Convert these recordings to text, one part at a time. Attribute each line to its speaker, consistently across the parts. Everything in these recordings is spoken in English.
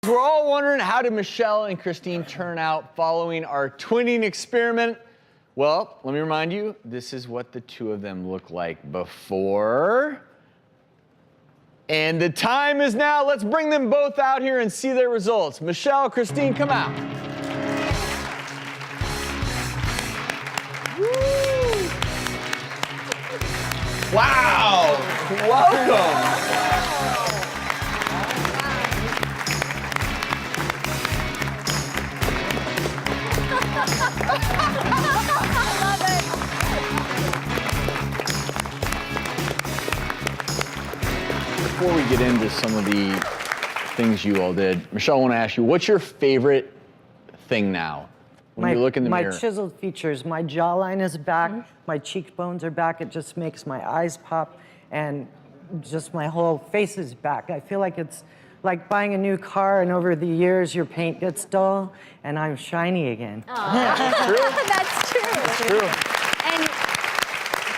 Speaker 1: We're all wondering, how did Michelle and Christine turn out following our twinning experiment? Well, let me remind you, this is what the two of them look like before. And the time is now. Let's bring them both out here and see their results. Michelle, Christine, come out. Woo. Wow, welcome. Before we get into some of the things you all did, Michelle, I want to ask you, what's your favorite thing now? When you look in the mirror.
Speaker 2: My chiseled features, my jawline is back, my cheekbones are back. It just makes my eyes pop, and just my whole face is back. I feel like it's like buying a new car, and over the years your paint gets dull, and I'm shiny again.
Speaker 3: That's true.
Speaker 1: That's true.
Speaker 3: And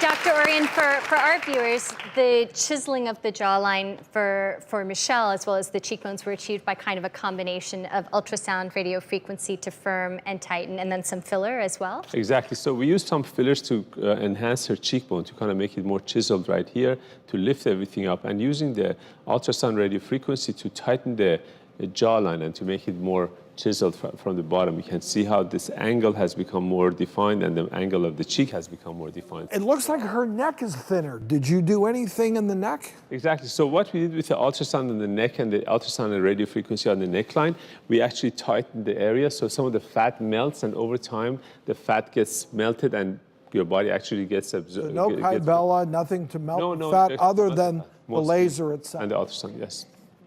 Speaker 3: Dr. Ourian, for our viewers, the chiseling of the jawline for Michelle, as well as the cheekbones, were achieved by kind of a combination of ultrasound radio frequency to firm and tighten, and then some filler as well?
Speaker 4: Exactly. So we used some fillers to enhance her cheekbone, to kind of make it more chiseled right here, to lift everything up, and using the ultrasound radio frequency to tighten the jawline and to make it more chiseled from the bottom. You can see how this angle has become more defined, and the angle of the cheek has become more defined.
Speaker 5: It looks like her neck is thinner. Did you do anything in the neck?
Speaker 4: Exactly. So what we did with the ultrasound on the neck and the ultrasound and radio frequency on the neckline, we actually tightened the area, so some of the fat melts, and over time the fat gets melted and your body actually gets absorbed.
Speaker 5: So no Pybella, nothing to melt the fat other than the laser itself.
Speaker 4: And the ultrasound, yes.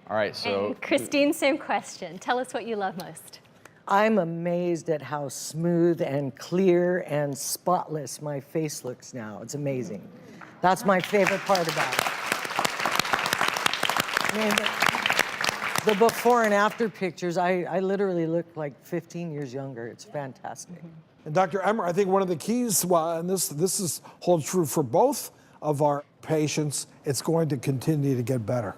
Speaker 1: All right, so.
Speaker 3: And Christine, same question. Tell us what you love most.
Speaker 2: I'm amazed at how smooth and clear and spotless my face looks now. It's amazing. That's my favorite part about it. I mean, the before and after pictures, I literally look like 15 years younger. It's fantastic.
Speaker 5: And Dr. Emer, I think one of the keys, and this holds true for both of our patients, it's going to continue to get better.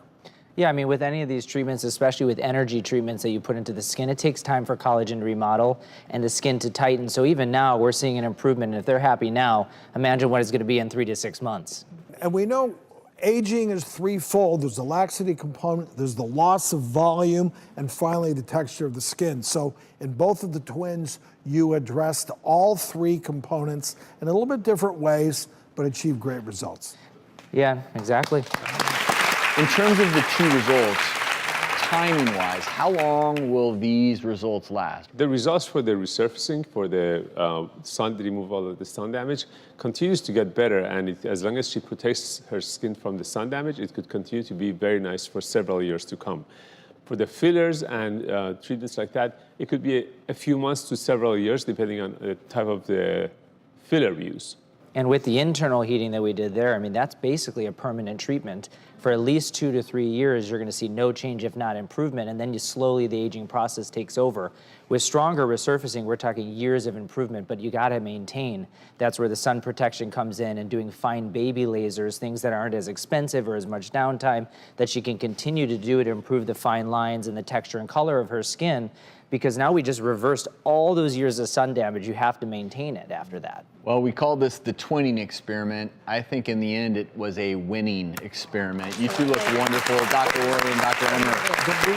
Speaker 6: Yeah, I mean, with any of these treatments, especially with energy treatments that you put into the skin, it takes time for collagen to remodel and the skin to tighten. So even now, we're seeing an improvement. And if they're happy now, imagine what it's going to be in 3 to 6 months.
Speaker 5: And we know aging is threefold. There's the laxity component, there's the loss of volume, and finally the texture of the skin. So in both of the twins, you addressed all three components in a little bit different ways, but achieved great results.
Speaker 6: Yeah, exactly.
Speaker 1: In terms of the two results, timing-wise, how long will these results last?
Speaker 4: The results for the resurfacing, for the removal of the sun damage, continues to get better, and as long as she protects her skin from the sun damage, it could continue to be very nice for several years to come. For the fillers and treatments like that, it could be a few months to several years, depending on the type of the filler we use.
Speaker 6: And with the internal heating that we did there, I mean, that's basically a permanent treatment. For at least 2 to 3 years, you're going to see no change, if not improvement, and then slowly the aging process takes over. With stronger resurfacing, we're talking years of improvement, but you got to maintain. That's where the sun protection comes in, and doing fine baby lasers, things that aren't as expensive or as much downtime, that she can continue to do to improve the fine lines and the texture and color of her skin, because now we just reversed all those years of sun damage. You have to maintain it after that.
Speaker 1: Well, we call this the twinning experiment. I think in the end it was a winning experiment. You two look wonderful. Dr. Ourian, Dr. Emer,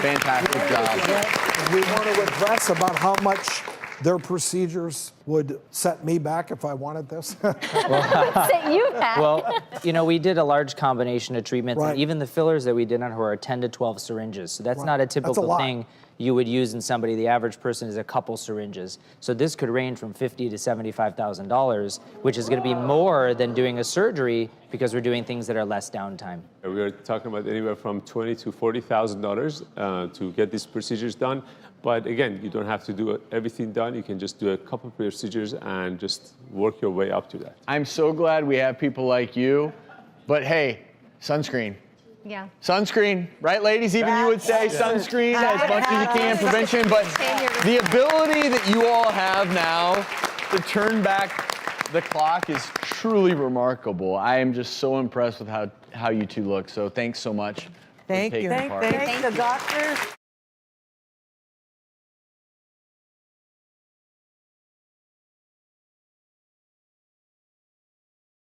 Speaker 1: fantastic job.
Speaker 5: We want to address about how much their procedures would set me back if I wanted this.
Speaker 3: Set you back.
Speaker 6: Well, you know, we did a large combination of treatments,
Speaker 5: Right.
Speaker 6: and even the fillers that we did on her are 10 to 12 syringes. So that's
Speaker 5: Right.
Speaker 6: not a
Speaker 5: That's a
Speaker 6: typical
Speaker 5: lot.
Speaker 6: thing you would use in somebody. The average person is a couple syringes. So this could range from $50,000 to $75,000, which is going to be more than doing a surgery, because we're doing things that are less downtime.
Speaker 4: We are talking about anywhere from $20,000 to $40,000 to get these procedures done. But again, you don't have to do everything done. You can just do a couple of procedures and just work your way up to that.
Speaker 1: I'm so glad we have people like you, but hey, sunscreen.
Speaker 3: Yeah.
Speaker 1: Sunscreen, right, ladies? Even you would say sunscreen as much as you can, prevention, but the ability that you all have now to turn back the clock is truly remarkable. I am just so impressed with how you two look, so thanks so much.
Speaker 2: Thank you.
Speaker 1: Thank
Speaker 2: Thank the doctors.